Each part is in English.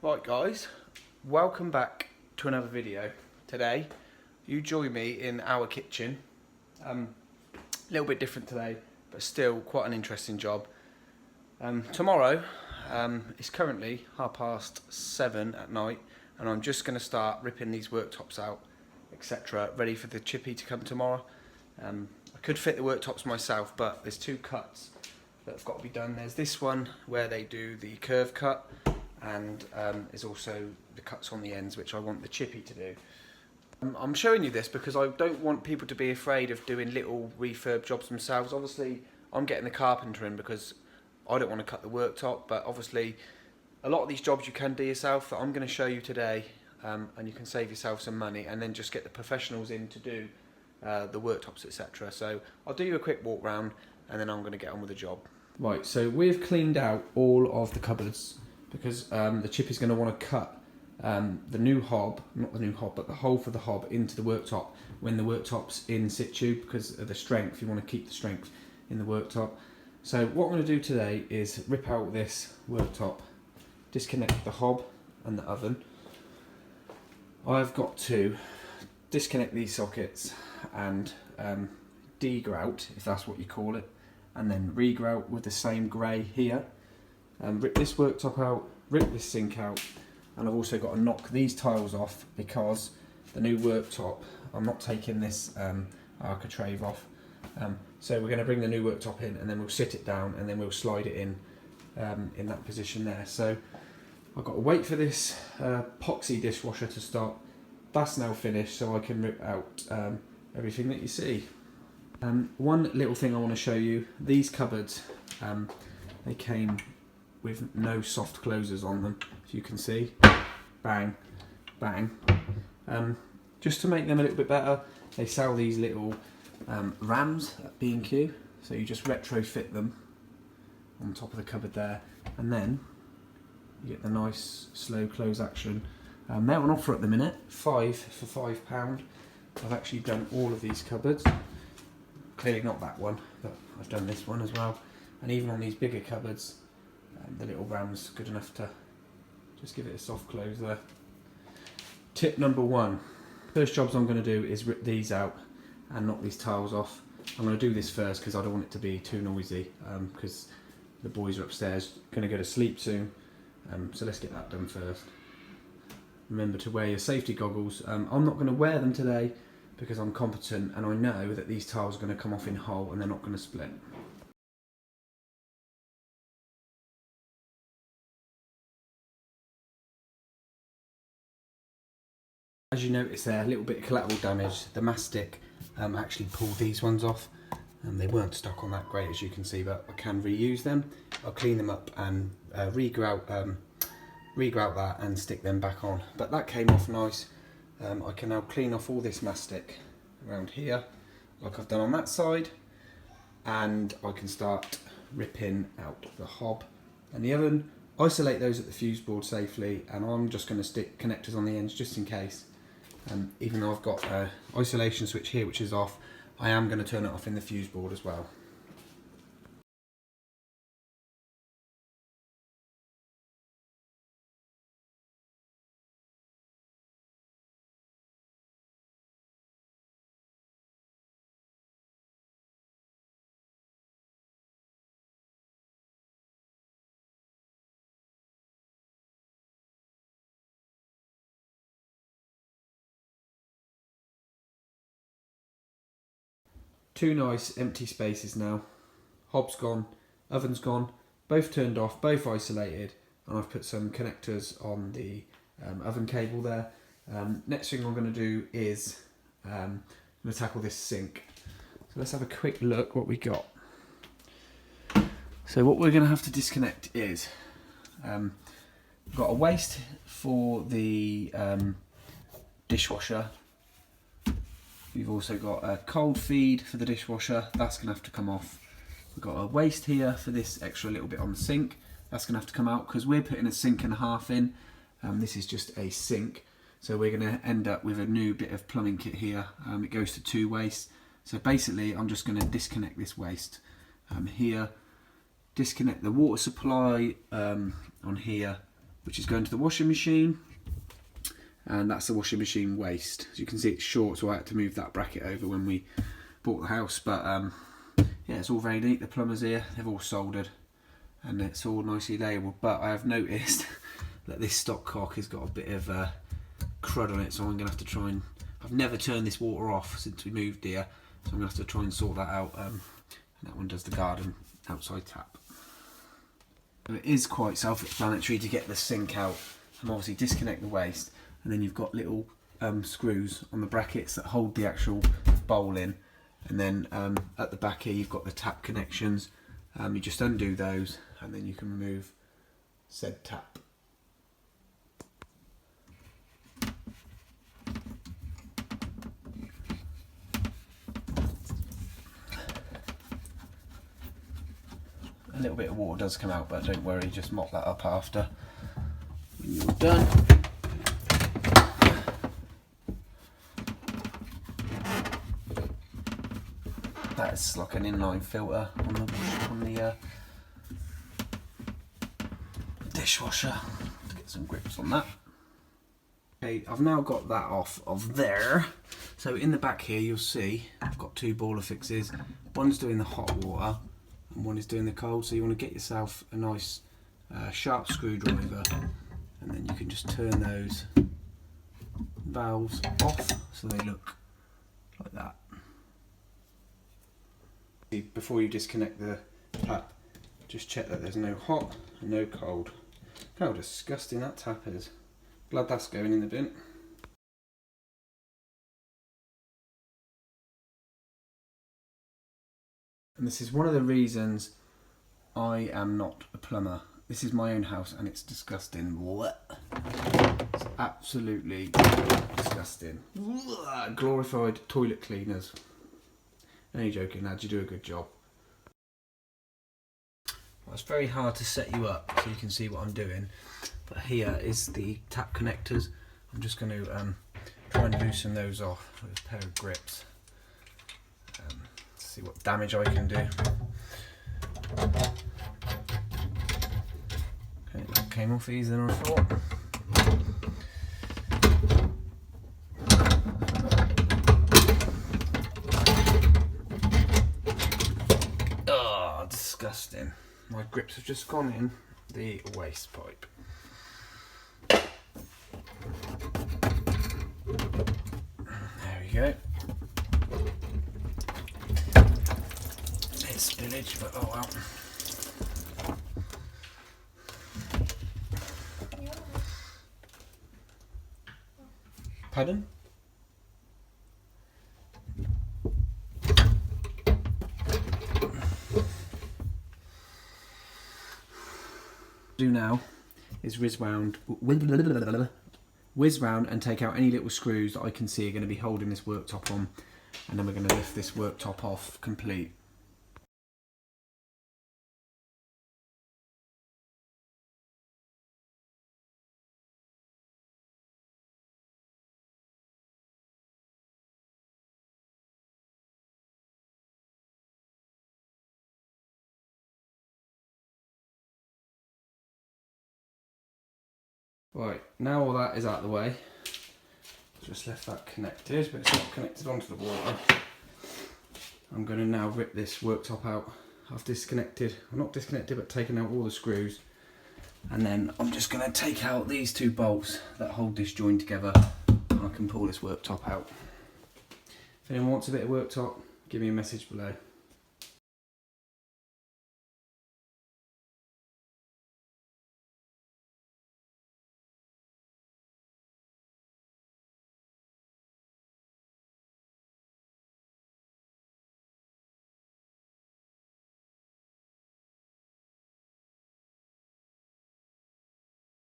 Right guys, welcome back to another video. Today, you join me in our kitchen. A little bit different today, but still quite an interesting job. Tomorrow, it's currently 7:30 at night, and I'm just going to start ripping these worktops out, etc., ready for the chippy to come tomorrow. I could fit the worktops myself, but there's two cuts that have got to be done. There's this one where they do the curve cut, and there's also the cuts on the ends, which I want the chippy to do. I'm showing you this because I don't want people to be afraid of doing little refurb jobs themselves. Obviously, I'm getting the carpenter in because I don't want to cut the worktop, but obviously a lot of these jobs you can do yourself that I'm going to show you today, and you can save yourself some money and then just get the professionals in to do the worktops, etc. So I'll do you a quick walk round and then I'm going to get on with the job. Right, so we've cleaned out all of the cupboards because the chip is going to want to cut the new hob, not the new hob, but the hole for the hob into the worktop when the worktop's in situ, because of the strength. You want to keep the strength in the worktop. So what I'm going to do today is rip out this worktop, disconnect the hob and the oven. I've got to disconnect these sockets and de-grout, if that's what you call it, and then re-grout with the same grey here. Rip this worktop out, rip this sink out, and I've also got to knock these tiles off because the new worktop, I'm not taking this architrave off. So we're going to bring the new worktop in and then we'll sit it down and then we'll slide it in that position there. So I've got to wait for this epoxy dishwasher to stop. That's now finished, so I can rip out everything that you see. One little thing I want to show you, these cupboards, they came with no soft closers on them, as you can see. Bang, bang. Just to make them a little bit better, they sell these little rams at B&Q, so you just retrofit them on top of the cupboard there, and then you get the nice slow close action. They're on offer at the minute, 5 for £5. I've actually done all of these cupboards. Clearly not that one, but I've done this one as well. And even on these bigger cupboards, the little ram's good enough to just give it a soft close there. Tip number 1. First jobs I'm going to do is rip these out and knock these tiles off. I'm going to do this first because I don't want it to be too noisy, because the boys are upstairs going to go to sleep soon. So let's get that done first. Remember to wear your safety goggles. I'm not going to wear them today because I'm competent and I know that these tiles are going to come off in whole and they're not going to split. As you notice there, a little bit of collateral damage. The mastic actually pulled these ones off, and they weren't stuck on that great, as you can see, but I can reuse them. I'll clean them up and re-grout that and stick them back on. But that came off nice. I can now clean off all this mastic around here, like I've done on that side, and I can start ripping out the hob and the oven. Isolate those at the fuse board safely, and I'm just going to stick connectors on the ends just in case. Even though I've got an isolation switch here which is off, I am going to turn it off in the fuse board as well. Two nice empty spaces now. Hob's gone, oven's gone, both turned off, both isolated, and I've put some connectors on the oven cable there. Next thing I'm going to do is I'm going to tackle this sink. So let's have a quick look what we got. So what we're going to have to disconnect is we've got a waste for the dishwasher. We've also got a cold feed for the dishwasher, that's going to have to come off. We've got a waste here for this extra little bit on the sink, that's going to have to come out because we're putting a sink and a half in. This is just a sink, so we're going to end up with a new bit of plumbing kit here. It goes to 2 wastes. So basically I'm just going to disconnect this waste here, disconnect the water supply on here, which is going to the washing machine, and that's the washing machine waste. As you can see, it's short, so I had to move that bracket over when we bought the house, but yeah, it's all very neat. The plumbers here, they've all soldered and it's all nicely labelled, but I have noticed that this stopcock has got a bit of crud on it, so I'm going to have to try and... I've never turned this water off since we moved here, so I'm going to have to try and sort that out. And that one does the garden outside tap. It is quite self-explanatory to get the sink out and obviously disconnect the waste, and then you've got little screws on the brackets that hold the actual bowl in, and then at the back here you've got the tap connections. You just undo those and then you can remove said tap. A little bit of water does come out, but don't worry, just mop that up after when you're done. That's like an inline filter on the dishwasher, to get some grips on that. Okay, I've now got that off of there. So in the back here you'll see I've got two boiler fixes. One's doing the hot water and one is doing the cold, so you want to get yourself a nice sharp screwdriver, and then you can just turn those valves off so they look like that. Before you disconnect the tap, just check that there's no hot and no cold. Look how disgusting that tap is. Glad that's going in the bin. And this is one of the reasons I am not a plumber. This is my own house and it's disgusting. What? It's absolutely disgusting. Glorified toilet cleaners. Only joking, lads, you do a good job. Well, it's very hard to set you up so you can see what I'm doing. But here is the tap connectors. I'm just going to try and loosen those off with a pair of grips. See what damage I can do. Okay, that came off easier than I thought. Oh, disgusting. My grips have just gone in the waste pipe. There we go. Spillage, but oh well. Pardon? Do now is whiz round and take out any little screws that I can see are going to be holding this worktop on, and then we're going to lift this worktop off complete. Right, now all that is out of the way, just left that connected, but it's not connected onto the water. I'm going to now rip this worktop out. I've disconnected, well, not disconnected, but taken out all the screws. And then I'm just going to take out these two bolts that hold this joint together, and I can pull this worktop out. If anyone wants a bit of worktop, give me a message below.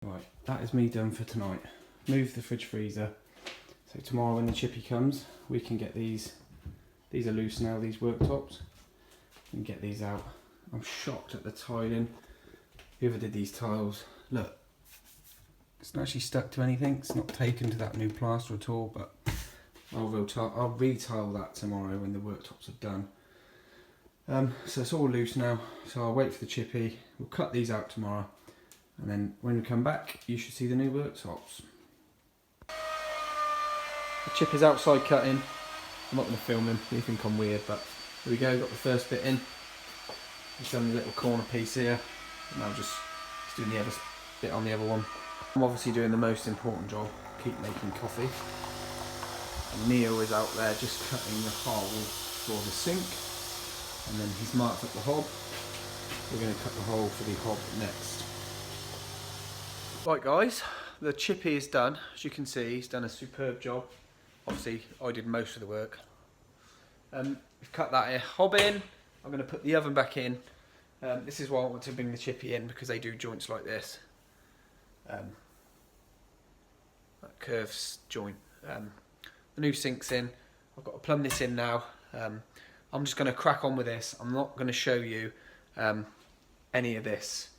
Right, that is me done for tonight. Move the fridge freezer. So tomorrow when the chippy comes, we can get these are loose now, these worktops. We can get these out. I'm shocked at the tiling. Whoever did these tiles, look, it's not actually stuck to anything. It's not taken to that new plaster at all, but I'll retile that tomorrow when the worktops are done. So it's all loose now, so I'll wait for the chippy. We'll cut these out tomorrow, And then when we come back, you should see the new worktops. The chip is outside cutting. I'm not going to film him, you think I'm weird, but here we go, got the first bit in. He's done the little corner piece here, and now just doing the other bit on the other one. I'm obviously doing the most important job, keep making coffee. And Neil is out there just cutting the hole for the sink, and then he's marked up the hob. We're going to cut the hole for the hob next. Right guys, the chippy is done. As you can see, he's done a superb job. Obviously, I did most of the work. We've cut that hob in. I'm going to put the oven back in. This is why I want to bring the chippy in, because they do joints like this. That curves joint. The new sink's in. I've got to plumb this in now. I'm just going to crack on with this. I'm not going to show you any of this.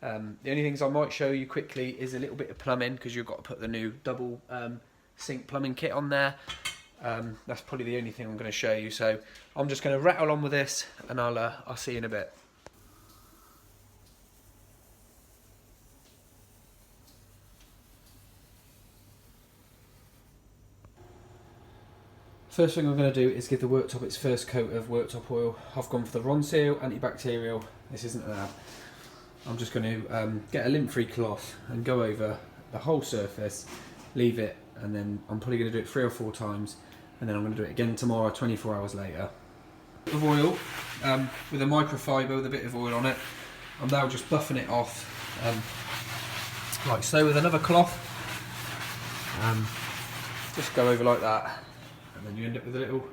The only things I might show you quickly is a little bit of plumbing, because you've got to put the new double sink plumbing kit on there. That's probably the only thing I'm going to show you. So I'm just going to rattle on with this, and I'll see you in a bit. First thing I'm going to do is give the worktop its first coat of worktop oil. I've gone for the Ronseal antibacterial. This isn't an ad. I'm just going to get a lint-free cloth and go over the whole surface, leave it, and then I'm probably going to do it 3 or 4 times, and then I'm going to do it again tomorrow, 24 hours later. Of oil with a microfiber with a bit of oil on it. I'm now just buffing it off like so with another cloth. Just go over like that, and then you end up with a little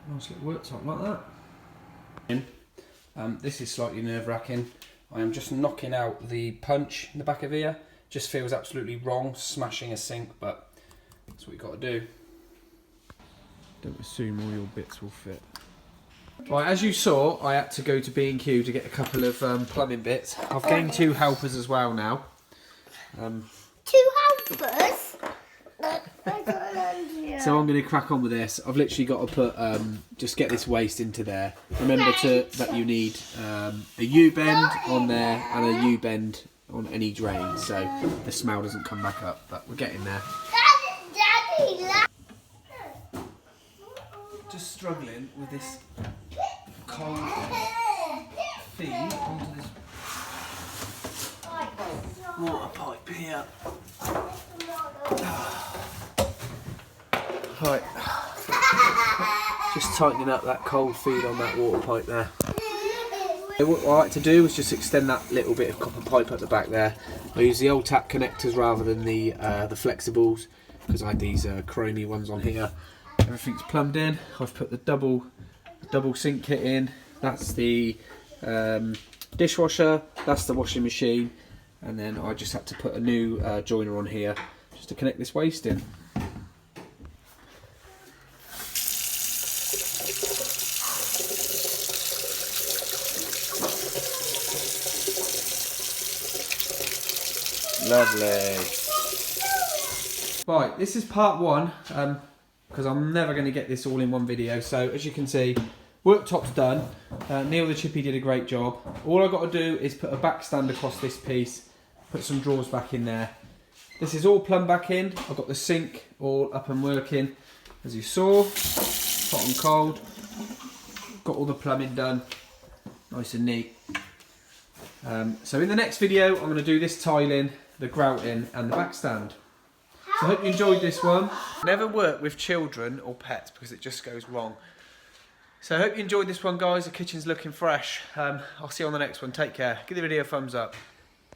nice little worktop like that. This is slightly nerve-wracking. I am just knocking out the punch in the back of here. Just feels absolutely wrong, smashing a sink, but that's what you've got to do. Don't assume all your bits will fit. Right, as you saw, I had to go to B&Q to get a couple of plumbing bits. I've gained 2 helpers as well now. 2 helpers? So I'm going to crack on with this. I've literally got to put, just get this waste into there. Remember that you need a U-bend on there and a U-bend on any drain, so the smell doesn't come back up, but we're getting there. Just struggling with this cold feed onto this water pipe here. Right, just tightening up that cold feed on that water pipe there. What I like to do is just extend that little bit of copper pipe at the back there. I use the old tap connectors rather than the flexibles, because I had these chromey ones on here. Everything's plumbed in. I've put the double sink kit in. That's the dishwasher. That's the washing machine, and then I just had to put a new joiner on here just to connect this waste in. Lovely. Right, this is part 1, because I'm never going to get this all in one video. So as you can see, worktop's done. Neil the chippy did a great job. All I've got to do is put a back stand across this piece, put some drawers back in there. This is all plumbed back in. I've got the sink all up and working, as you saw, hot and cold. Got all the plumbing done, nice and neat. So in the next video, I'm going to do this tiling, the grouting and the back stand. So I hope you enjoyed this one. Never work with children or pets because it just goes wrong. So I hope you enjoyed this one, guys. The kitchen's looking fresh. I'll see you on the next one. Take care. Give the video a thumbs up.